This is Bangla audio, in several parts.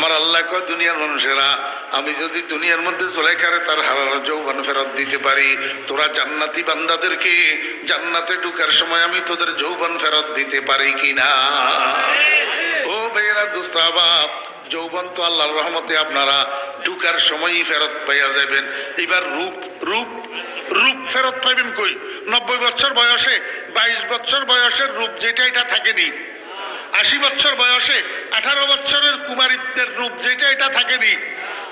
আমার আল্লাহ কয় দুনিয়ার মানুষেরা, আমি যদি দুনিয়ার মধ্যে জুলাইখারে তার হারানো যৌবন ফেরত দিতে পারি, তোরা জান্নাতি বান্দাদেরকে জান্নাতে ঢুকার সময় আমি তোদের যৌবন ফেরত দিতে পারি কিনা? ও ভাইয়েরা, দোস্ত বাপ, যৌবন তো আল্লাহর রহমতে আপনারা ঢুকার সময়ই ফেরত পাইয়া যাবেন। এবার রূপ রূপ রূপ ফেরত পাইবেন কই? 90 বছর বয়সে 22 বছর বয়সের রূপ যেটা এটা থাকেনি। 80 বছর বয়সে 18 বছরের কুমারিত্বের রূপ যেটা এটা থাকেনি,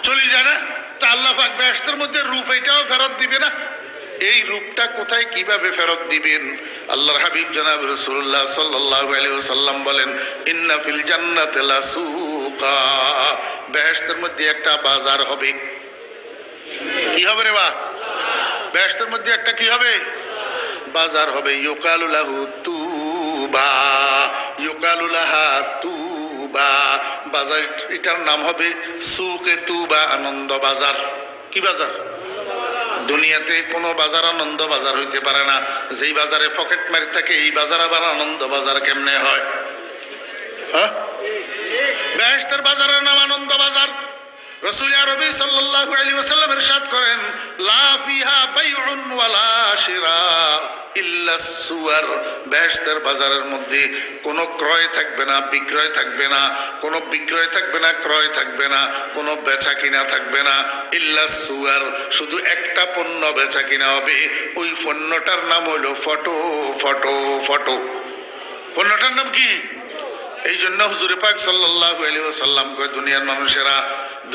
চলে যায় না? তা আল্লাহ পাক বেহেশতের মধ্যে রূপ এটাও ফেরত দিবে না? এই রূপটা কোথায় কিভাবে ফেরত দিবেন? আল্লাহর হাবিব জনাব রাসূলুল্লাহ সাল্লাল্লাহু আলাইহি ওয়াসাল্লাম বলেন, ইন্না ফিল জান্নাতি লাসুকা, বেহেশতের মধ্যে একটা বাজার হবে। কি হবে রে বা? বেহেশতের মধ্যে একটা কি হবে? বাজার হবে। ইউকালু লাহু তুবা, ইউকালু লাহা তুবা। বাজার এটার নাম হবে সুকে তুবা, আনন্দ বাজার। কি বাজার? দুনিয়াতে কোনো বাজার আনন্দ বাজার হইতে পারে না। যেই বাজারে পকেট মারি থাকে এই বাজার আবার আনন্দ বাজার কেমনে হয়? হ্যাঁ, বেহেশতের বাজারের নাম আনন্দ বাজার। রাসূল আরবি সাল্লাল্লাহু আলাইহি ওয়াসাল্লাম ইরশাদ করেন, লা ফিহা বাইউন ওয়ালা শিরা ইল্লা সুওয়ার। বেহেশতের বাজারের মধ্যে কোনো ক্রয় থাকবে না, বিক্রয় থাকবে না, কোনো বিক্রয় থাকবে না, ক্রয় থাকবে না, কোনো বেচা কিনা থাকবে না। ইল্লা সুওয়ার, শুধু একটা পণ্য বেচা কিনা হবে। ওই পণ্যটার নাম হলো ফটো। ফটো ফটো পণ্যটার নাম কি? এই জন্য হুজুরে পাক সাল্লাল্লাহু আলাইহি ওয়াসাল্লাম কয়, দুনিয়ার মানুষেরা,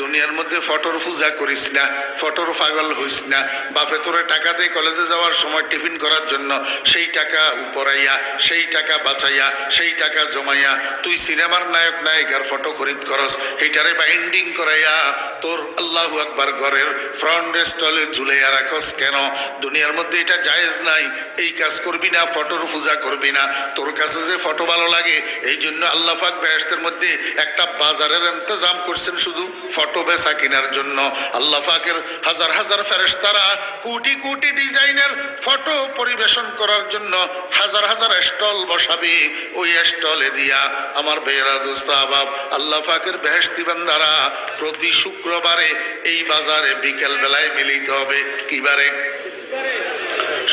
দুনিয়ার মধ্যে ফটোর পূজা করিস না, ফটোর পাগল হইস না। বাপে তোরে টাকা দিয়ে কলেজে যাওয়ার সময় টিফিন করার জন্য সেই টাকা উপরাইয়া, সেই টাকা বাঁচাইয়া, সেই টাকা জমাইয়া তুই সিনেমার নায়ক নায়িকার ফটো খরিদ করস, এইটারে বাইন্ডিং করাইয়া তোর আল্লাহু আকবার ঘরের ফ্রন্ট স্টলে ঝুলাইয়া রাখস কেন? দুনিয়ার মধ্যে এটা জায়েজ নাই। এই কাজ করবি না, ফটোর পূজা করবি না। তোর কাছে যে ফটো ভালো লাগে, এই জন্য আল্লাহ পাক বেহেশতের মধ্যে একটা বাজারের ইন্তজাম করছেন শুধু ফটো বেচা কেনার জন্য। আল্লাহ পাকের হাজার হাজার ফেরেশতারা কোটি কোটি ডিজাইনের ফটো পরিবেশন করার জন্য হাজার হাজার স্টল বসাবে। ওই স্টলে দিয়া আমার বেরা দোস্ত আবাব, আল্লাহ পাকের বেহেশতি বান্দারা প্রতি শুক্রবারে এই বাজারে বিকেল বেলায় মিলিত হবে। কি বারে?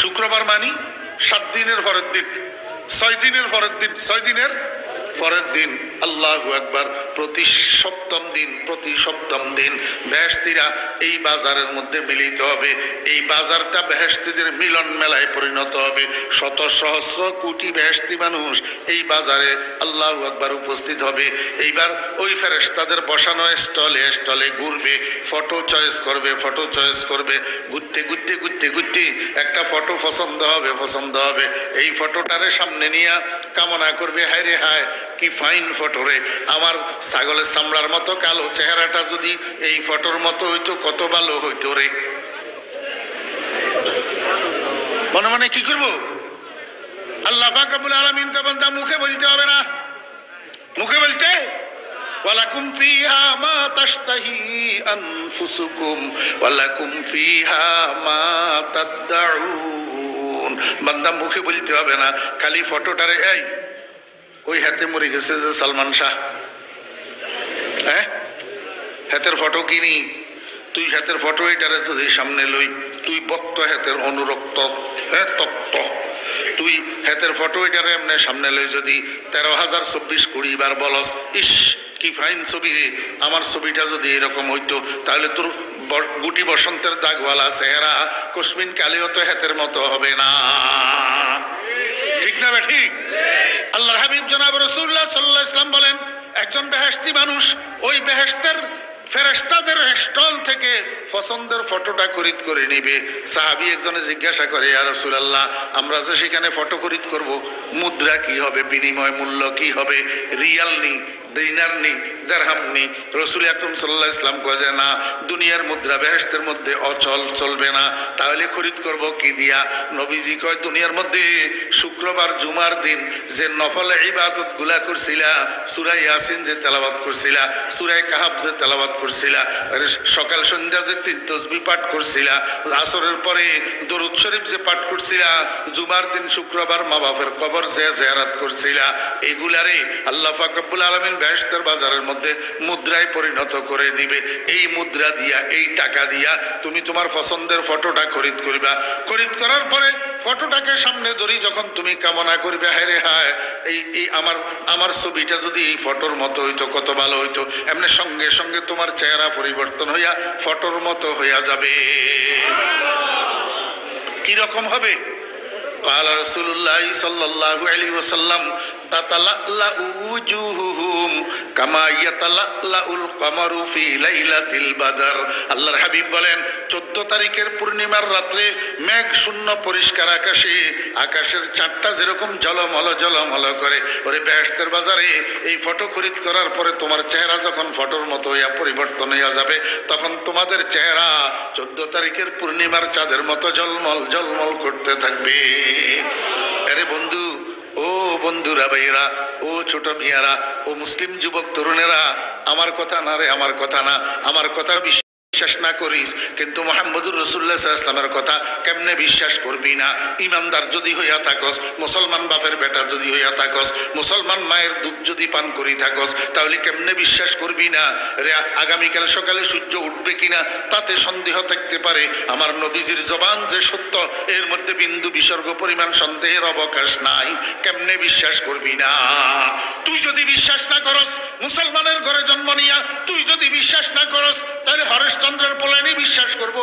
শুক্রবার মানি 7 দিনের পরের দিন, 6 দিনের পরের দিন, 6 দিনের পরের দিন। আল্লাহু আকবার। প্রতি সপ্তম দিন বেহেশতিরা এই বাজারের মধ্যে মিলিত হবে। এই বাজারটা বেহেশতিদের মিলন মেলায় পরিণত হবে। শত সহস্র কোটি বেহেশতি মানুষ এই বাজারে আল্লাহু আকবার উপস্থিত হবে। এইবার ওই ফেরেশতাদের বসানো স্টলে স্টলে ঘুরবে, ফটো চয়েস করবে, ফটো চয়েস করবে। ঘুরতে ঘুরতে ঘুরতে ঘুরতে একটা ফটো পছন্দ হবে। এই ফটোটারে সামনে নিয়ে কামনা করবে, হায় রে হায় কি ফাইন ফটো রে, আমার ছাগলের চামড়ার মতো কালো চেহারাটা যদি এই ফটোর মতো হইতো কত ভালো হইতো রে। মনে মনে কি করবো? আল্লাহ পাক রব্বুল আলামিন কে বান্দা মুখে বলতে হবে না, মুখে বলতে ওয়ালাকুম ফিহা মা তাশতাহি আনফুসুকুম ওয়ালাকুম ফিহা মা তাদউন। বান্দা মুখে বলতে হবে না, খালি ফটোটারে এই ওই হাতে মরে গেছে যে সালমান শাহ, হ্যাঁ হাতের ফটো কিনি, তুই হাতের ফটো এটারে যদি সামনে লই, তুই বক্ত হাতের অনুরক্ত, হ্যাঁ তক্ত, তুই হাতের ফটো এটারে এমনি সামনে লই যদি 13,024 বার বলস, ইস কি ফাইন ছবি রে, আমার ছবিটা যদি এরকম হইতো তাহলে তোর গুটি বসন্তের দাগওয়ালা চেহারা কসমিন কালেও তো হাতের মতো হবে না। ঠিক না বে ঠিক? আল্লাহর হাবিব জনাব রাসূলুল্লাহ সাল্লাল্লাহু আলাইহি ওয়াসাল্লাম বলেন, একজন বেহেশতি মানুষ ওই বেহেশতের ফেরেশতাদের স্টল থেকে পছন্দের ফটোটা খরিদ করে নিবে। সাহাবী একজনে জিজ্ঞাসা করে, ইয়া রাসূলুল্লাহ, আমরা যে সেখানে ফটো খরিদ করব, মুদ্রা কি হবে, বিনিময় মূল্য কি হবে? রিয়াল নি, দিনার নি, দিরহাম নি? রাসূল আকরাম সাল্লাল্লাহু আলাইহি ওয়াসাল্লাম কয় যে না, দুনিয়ার মুদ্রা বেহেশতের মধ্যে অচল, চলবে না। তাহলে খরিদ করব কি দিয়া? নবীজি কয়, দুনিয়ার মধ্যে শুক্রবার জুমার দিন যে নফল ইবাদত গুলা করছিলা, সূরা ইয়াসিন যে তেলাওয়াত করছিলা, সূরা কাহাফ যে তেলাওয়াত করছিলা, সকাল সন্ধ্যা যে 3 তাসবিহ পাঠ করছিলা, আসরের পরে দরুদ শরীফ যে পাঠ করছিলা, জুমার দিন শুক্রবার মা বাপের কবর যে জিয়ারত করছিলা, এগুলারে আল্লাহ পাক রব্বুল আলামিন বেহেশতের বাজারের মধ্যে মুদ্রায় পরিণত করে দিবে। এই মুদ্রা দিয়া, এই টাকা দিয়া তুমি তোমার পছন্দের ফটোটা খরিদ করবা। খরিদ করার পরে ফটোটাকে সামনে ধরি যখন তুমি কামনা করবে, হায় রে হায়, এই আমার ছবিটা যদি এই ফটোর মতো হইতো কত ভালো হইতো, এমনি সঙ্গে সঙ্গে তোমার চেহারা পরিবর্তন হইয়া ফটোর মতো হইয়া যাবে। কি রকম হবে? قال رسول الله صلى الله عليه وسلم تتلألأ وجوههم كما يتلألأ القمر في ليلة البدر। আল্লাহর হাবিব বলেন 14 তারিখের পূর্ণিমার রাত্রে মেঘ শূন্য পরিষ্কার আকাশে, আকাশের চাঁদটা যেরকম ঝলমল ঝলমল করে, ওরে বেহেশতের বাজারে এই ফটো খরিদ করার পরে তোমার চেহারা যখন ফটোর মতো হইয়া পরিবর্তন হইয়া যাবে, তখন তোমাদের চেহারা 14 তারিখের পূর্ণিমার চাঁদের মতো ঝলমল ঝলমল করতে থাকবে। আরে বন্ধু, ও বন্ধুরা, ভাইরা, ও ছোট মিয়ারা, ও মুসলিম যুবক তরুণেরা, আমার কথা না রে, আমার কথা না, আমার কথা বিশ্বাস না করিস, কিন্তু মুহাম্মদুর রাসূলুল্লাহ সাল্লাল্লাহু আলাইহি ওয়াসাল্লামের কথা কেমনে বিশ্বাস করবি না? ইমানদার যদি হইয়া থাকস, মুসলমান বাপের বেটা যদি হইয়া থাকস, মুসলমান মায়ের দুধ যদি পান করি থাকস, তাহলে কেমনে বিশ্বাস করবি না রে? আগামীকাল সকালে সূর্য উঠবে কিনা তাতে সন্দেহ থাকতে পারে, আমার নবীজির জবান যে সত্য এর মধ্যে বিন্দু বিসর্গ পরিমাণ সন্দেহের অবকাশ নাই, কেমনে বিশ্বাস করবি না? তুই যদি বিশ্বাস না করস, মুসলমানের ঘরে জন্ম নিয়া তুই যদি বিশ্বাস না করস, তাহলে হরিশ্চন্দ্রের পোলানি বিশ্বাস করব?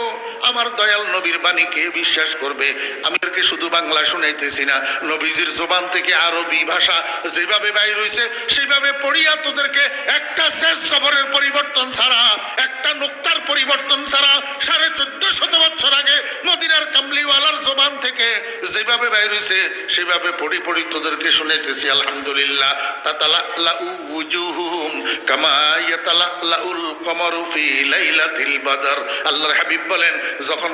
আমার দয়াল নবীর বাণীকে বিশ্বাস করবে? আমি শুধু বাংলা শুনাইতেছি না, নবীজির জবান থেকে আরবি ভাষা যেভাবে বাইর হইছে সেভাবে পড়িয়া তোদেরকে একটা শেষ জবরের পরিবর্তন ছাড়া, একটা নোক্তার পরিবর্তন ছাড়া 1450 বছর আগে মদিনার কামলিওয়ালার জবান থেকে যেভাবে বাইর হইছে সেভাবে পড়ি পড়ি তোদেরকে শুনাইতেছি। আলহামদুলিল্লাহ। তাতালাউ উজুহুম কামা ইয়াতালাউল কমারু ফি লাইলাতিল বদর। আল্লাহর হাবিব বলেন, যখন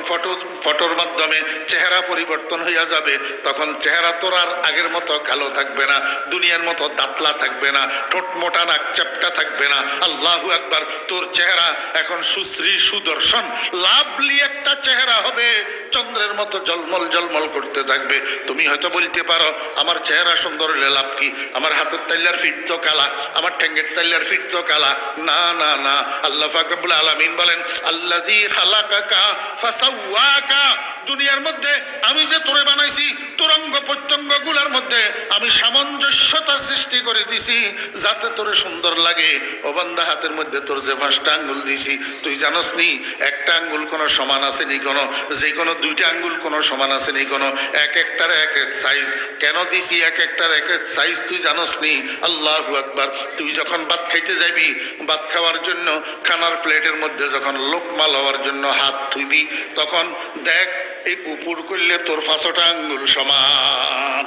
ফটোর মাধ্যমে চেহারা পরিবর্তন হইয়া যাবে, তখন চেহারা তোর আর আগের মতো কালো থাকবে না, দুনিয়ার মতো দাঁতলা থাকবে না, ঠোঁট মোটা নাক চ্যাপ্টা থাকবে না। আল্লাহু আকবার। তোর চেহারা এখন সুশ্রী সুদর্শন লাভলি একটা চেহারা হবে, চন্দ্রের মতো জলমল জলমল করতে থাকবে। তুমি হয়তো বলতে পারো, আমার চেহারা সুন্দর হলে লাভ কি? আমার হাতের তাইলার ফিট তো কালা, আমার ঠ্যাঙ্গের তাইলার ফিট তো কালা। না না না, আল্লাহ পাক রব্বুল আলামিন বলেন, আল্লাযী খালাকাকা ফাসাওয়াকা। দুনিয়ার মধ্যে আমি যে তোরে বানাইছি, তোর অঙ্গ প্রত্যঙ্গ গুলার মধ্যে আমি সামঞ্জস্যতা সৃষ্টি করে দিছি যাতে তোরে সুন্দর লাগে। ও বান্দা, হাতের মধ্যে তোর যে 5টা আঙ্গুল দিছি, তুই জানোস নি একটা আঙ্গুল কোনো সমান আছে নি? কোনো যে কোনো 2টা আঙ্গুল কোনো সমান আছে নি? কোনো এক একটার এক এক সাইজ। কেন দিছি এক একটার এক এক সাইজ তুই জানোস নি? আল্লাহু আকবার। তুই যখন ভাত খাইতে যাবি, ভাত খাওয়ার জন্য খানার প্লেটের মধ্যে যখন লোকমা লওয়ার জন্য হাত থুইবি, তখন দেখ এই উপর করলে তোর 5টা আঙ্গুল সমান,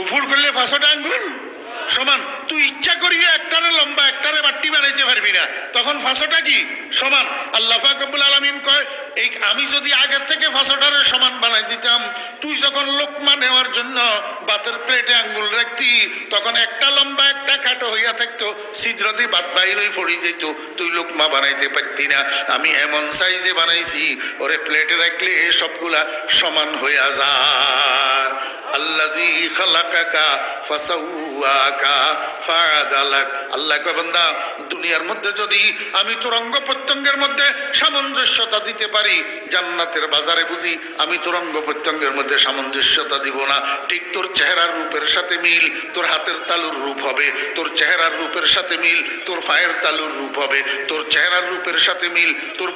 উপর করলে 5টা আঙ্গুল সমান। তুই ইচ্ছা করিয়ে একটারে লম্বা একটারে বাট্টি বানাইতে পারবি না, তখন 5টা কি সমান? আল্লাহ পাক রব্বুল আলামিন কয়, এই আমি যদি আগের থেকে 5টারে সমান বানাই দিতাম, তুই যখন লোকমা নেওয়ার জন্য ভাতের প্লেটে আঙ্গুল রাখতি, তখন একটা লম্বা একটা খাটো হইয়া থাকতো, ছিদ্র দিয়ে ভাত বাইর হয়ে পড়ে যেত, তুই লোকমা বানাইতে পারতি না। আমি এমন সাইজে বানাইছি, ওরে প্লেটে রাখলে সবগুলা সমান হইয়া যায়। আল্লাযী খালাকাকা ফাসাওয়াকা ফাআদালাক। আল্লাহ কয়, বান্দা, দুনিয়ার মধ্যে যদি আমি তোর অঙ্গ প্রত্যঙ্গের মধ্যে সামঞ্জস্যতা দিতে পারি, জান্নাতের বাজারে বুঝি আমি তোর অঙ্গ প্রত্যঙ্গের মধ্যে সামঞ্জস্যতা দিব না? ঠিক তোর চেহারার রূপের সাথে মিল তোর হাতের তালুর রূপ হবে, তোর চেহারার রূপের সাথে মিল তোর পায়ের তালুর রূপ হবে, তোর চেহারার রূপের সাথে মিল তোর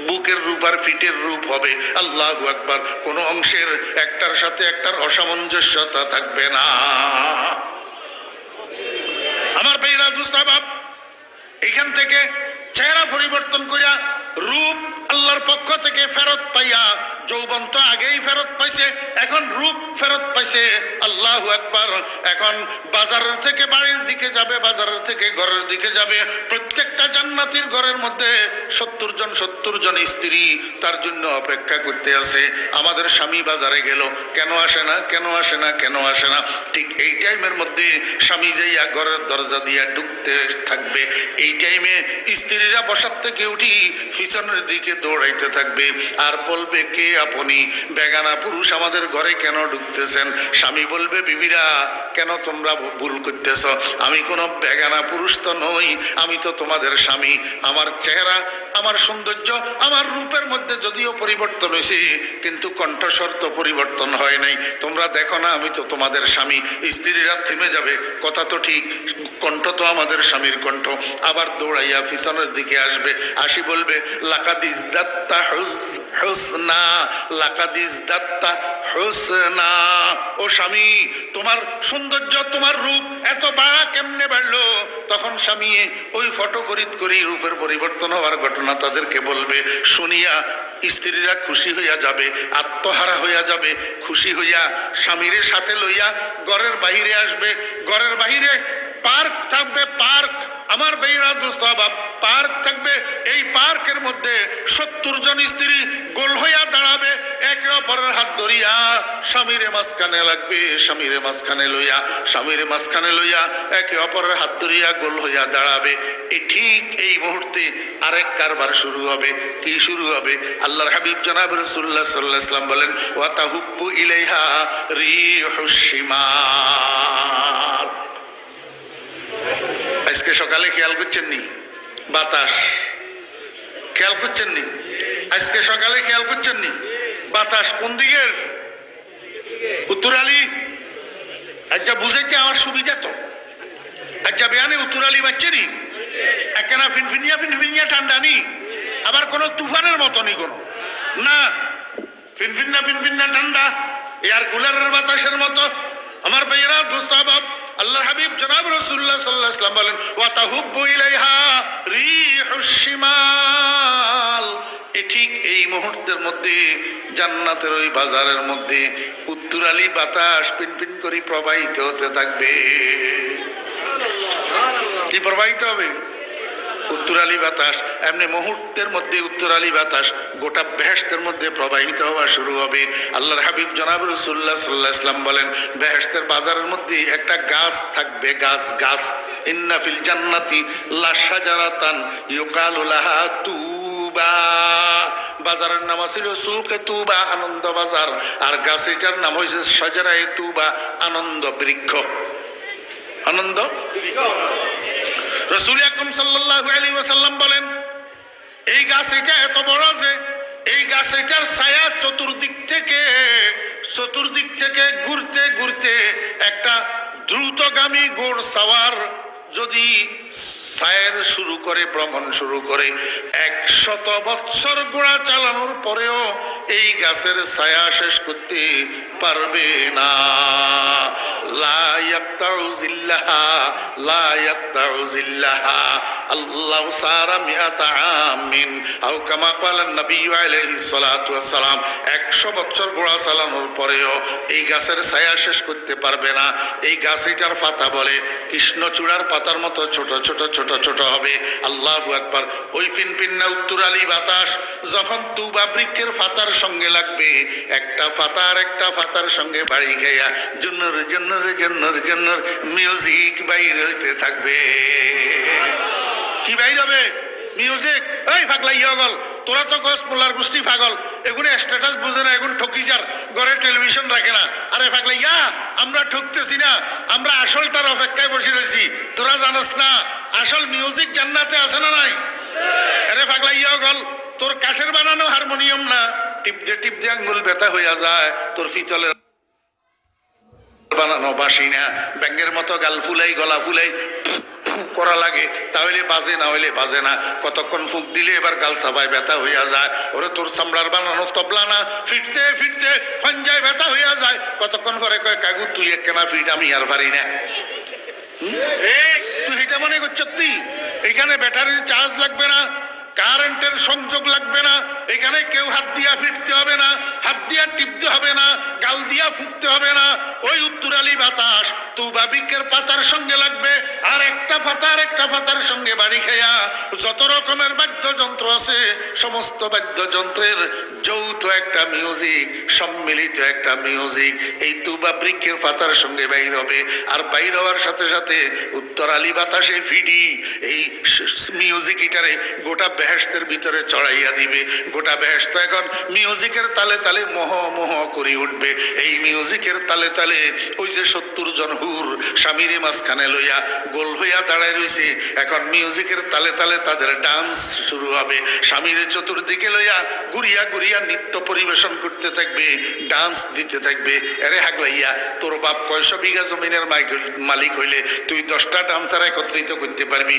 বুকের রূপ আর ফিটের রূপ হবে। আল্লাহু আকবার। কোনো অংশের একটার সাথে একটার অসামঞ্জস্যতা থাকবে না। আমার ভাইরা দুস্তাবাব, এখান থেকে চেহারা পরিবর্তন করিয়া রূপ আল্লাহর পক্ষ থেকে ফেরত পাইয়া, যৌবন তো আগেই ফেরত পাইছে, এখন রূপ ফেরত পাইছে। আল্লাহু আকবার। এখন বাজারের থেকে বাড়ির দিকে যাবে, বাজারের থেকে ঘরের দিকে যাবে, প্রত্যেকটা জান্নাতীর ঘরের মধ্যে সত্তর জন স্ত্রী তার জন্য অপেক্ষা করতে আছে। আমাদের স্বামী বাজারে গেল, কেন আসে না, কেন আসে না, কেন আসে না? ঠিক এই টাইমের মধ্যে স্বামী যাইয়া ঘরের দরজা দিয়া ঢুকতে থাকবে। এই টাইমে স্ত্রীরা বসার থেকে উঠি পিছনের দিকে দৌড়াইতে থাকবে আর বলবে, কে আপনি? বেগানা পুরুষ আমাদের ঘরে কেন ঢুকতেছেন? স্বামী বলবে, বিবিরা কেন তোমরা ভুল করতেছ? আমি কোনো বেগানা পুরুষ তো নই, আমি তো তোমাদের স্বামী। আমার চেহারা, আমার সৌন্দর্য, আমার রূপের মধ্যে যদিও পরিবর্তন হয়েছে, কিন্তু কণ্ঠস্বর তো পরিবর্তন হয় নাই। তোমরা দেখো না আমি তো তোমাদের স্বামী। স্ত্রীরা থেমে যাবে, কথা তো ঠিক, কণ্ঠ তো আমাদের স্বামীর কণ্ঠ। আবার দৌড়াইয়া পিছনের দিকে আসবে, আসি বলবে, লাকাদিস দাত্তা হুসনা, লাকাদিস দাত্তা হুসনা। ও স্বামী, তোমার সৌন্দর্য, তোমার রূপ এত বাড়া কেমনে বাড়লো? তখন স্বামী ওই ফটো করিত করি রূপের পরিবর্তন হওয়ার ঘটনা তাদেরকে বলবে। শুনিয়া স্ত্রীরা খুশি হইয়া যাবে, আত্মহারা হইয়া যাবে। খুশি হইয়া স্বামীর সাথে লইয়া ঘরের বাহিরে আসবে। ঘরের বাহিরে পার্ক থাকবে, পার্ক। আমার বেইরা দোস্ত বাপ, পার্ক থাকবে। এই পার্কের মধ্যে 70 জন স্ত্রী গোল হইয়া দাঁড়াবে, একে অপরের হাত ধরিয়া স্বামীরে মাঝখানে লাগবে, স্বামীরে মাঝখানে লইয়া, স্বামীরে মাঝখানে লইয়া একে অপরের হাত ধরিয়া গোল হইয়া দাঁড়াবে। ঠিক এই মুহূর্তে আরেক কারবার শুরু হবে। কি শুরু হবে? আল্লাহর হাবিব জনাব রাসূলুল্লাহ সাল্লাল্লাহু আলাইহি ওয়াসাল্লাম বলেন, ওয়া তাহুব্বু ইলাইহা রিহুশ শিমাল। আজকে সকালে খেয়াল করছেন নি বাতাস? খেয়াল করছেন নি? আজকে সকালে খেয়াল করছেন নি বাতাস কোন দিকের? উত্তরালি। আচ্ছা বুঝেছে আমার সুবিধা তো। আচ্ছা বেয়ানে উত্তরালি বাচ্চে নি, একখানা ফিনফিনিয়া ফিনফিনিয়া ঠান্ডা নি, আবার কোনো তুফানের মতো নি কোনো না। ফিনফিন্না ফিনফিন্না ঠান্ডা, এয়ার কুলারের বাতাসের মতো। আমার ভাইয়েরা দোস্ত বাপ, আল্লাহর হাবিব জনাব রাসূলুল্লাহ সাল্লাল্লাহু আলাইহি ওয়াসাল্লাম বলেন, ওয়া তাহুব্বু ইলাইহা রিহুশ শিমাল। ঠিক এই মুহূর্তের মধ্যে জান্নাতের ওই বাজারের মধ্যে উত্তরালি বাতাস পিনপিন করে প্রবাহিত হতে থাকবে। কি প্রবাহিত হবে? উত্তরালি বাতাস। এমনি মুহূর্তের মধ্যে উত্তরালি বাতাস গোটা বেহেশতের মধ্যে প্রবাহিত হওয়া শুরু হবে। আল্লাহর হাবিব জনাব রাসূলুল্লাহ সাল্লাল্লাহু আলাইহি ওয়াসাল্লাম বলেন, বেহেশতের বাজারের মধ্যে একটা গাছ থাকবে, গাছ। ইন্না ফিল জান্নাতি লাশাজারাতান ইউকালু লাহা তুবা। বাজারের নাম ছিল সুকে তুবা, আনন্দ বাজার। আর গাছটার নাম হয়েছে শাজারায়ে তুবা, আনন্দ বৃক্ষ। আনন্দ রাসূল আকরাম সাল্লাল্লাহু আলাইহি ওয়াসাল্লাম বলেন, এই গাছ এটা এত বড় যে এই গাছ এটার ছায়া চতুর্দিক থেকে ঘুরতে ঘুরতে একটা দ্রুতগামী ঘোড় সাওয়ার যদি সায়ের শুরু করে, ভ্রমণ শুরু করে, 100 বৎসর ঘোড়া চালানোর পরেও এই গাছের ছায়া শেষ করতে পারবে না। লা ইয়াক্তাউ জিল্লাহা, লা ইয়াক্তাউ জিল্লাহা আল্লাহু সারা মিআতা আমিন আও কামা ক্বালা নবী আলাইহিস সালাতু ওয়াস সালাম। 100 বছর ঘোড়া চালানোর পরেও এই গাছের ছায়া শেষ করতে পারবে না। এই গাছটার পাতা বলে কৃষ্ণচূড়ার পাতার মতো ছোট ছোট ছোট ছোট হবে। আল্লাহু আকবার। ওই পিনপিন্না উত্তরালি বাতাস যখন তুবা বৃক্ষের পাতার সঙ্গে লাগবে, একটা পাতার সঙ্গে বাড়ি খাইয়া জন্নর জন্নর জন্নর জন্নর মিউজিক বাইর হইতে থাকবে। কি বাইর হবে? মিউজিক। এই পাগলা ইয়গল, তোরা তো গস মোল্লার গোষ্ঠী পাগল, এগুলো স্ট্যাটাস বুঝে না, এখন ঠকি যার ঘরে টেলিভিশন রাখে না। আরে পাগলা ইয়া, আমরা ঠকতেছি না, আমরা আসলটার অপেক্ষায় বসে রয়েছি। তোরা জানোস না আসল মিউজিক জান্নাতে আছে না নাই? আরে পাগলা ইয়গল, তোর কাঠের বানানো হারমোনিয়াম না, টিপ দিয়ে আঙ্গুল ব্যথা হইয়া যায়। তোর পিতলের বানানো বাসি না, ব্যাঙের মতো গাল ফুলাই গলা ফুলাই করা লাগে, তাহলে বাজে, না হইলে বাজে না। কতক্ষণ ফুক দিলে এবার গাল চাপায় ব্যথা হইয়া যায়। ওরে তোর চামড়ার বানানো তবলা না, ফিরতে ফিরতে ফাঞ্জায় ব্যথা হইয়া যায়। কতক্ষণ পরে কয় কাগু তুই একখানা ফিট, আমি আর পারি না। তুই এটা মনে করছ তুই এখানে ব্যাটারির চার্জ লাগবে না, কারেন্টের সংযোগ লাগবে না, এখানে কেউ হাত দিয়া ফিরতে হবে না, হাত দিয়া টিপতে হবে না, গাল দিয়া ফুঁকতে হবে না। ওই উত্তরালি বাতাস তুবা বৃক্ষের পাতার সঙ্গে লাগবে, আর একটা পাতার সঙ্গে বাড়ি খাইয়া যত রকমের বাদ্যযন্ত্র আছে সমস্ত বাদ্যযন্ত্রের যৌথ একটা মিউজিক, সম্মিলিত একটা মিউজিক এই তুবা বৃক্ষের পাতার সঙ্গে বাইর হবে। আর বাইর হওয়ার সাথে সাথে উত্তর আলী বাতাসে ফিডি এই মিউজিক ইটারে গোটা বেহেশতের ভিতরে চড়াইয়া দিবে। গোটা বেহেশত এখন মিউজিকের তালে তালে মোহ মোহ করে উঠবে। এই মিউজিকের তালে তালে ওই যে 70 জন হুর স্বামীরে মাঝখানে লইয়া গোল হইয়া দাঁড়ায় রইছে, এখন মিউজিকের তালে তালে তাদের ডান্স শুরু হবে। স্বামীরে চতুর্দিকে লইয়া ঘুরিয়া ঘুরিয়া নৃত্য পরিবেশন করতে থাকবে, ডান্স দিতে থাকবে। এরে হাগলাইয়া, তোর বাপ 500 বিঘা জমিনের মালিক হইলে তুই 10টা ডান্সার একত্রিত করতে পারবি?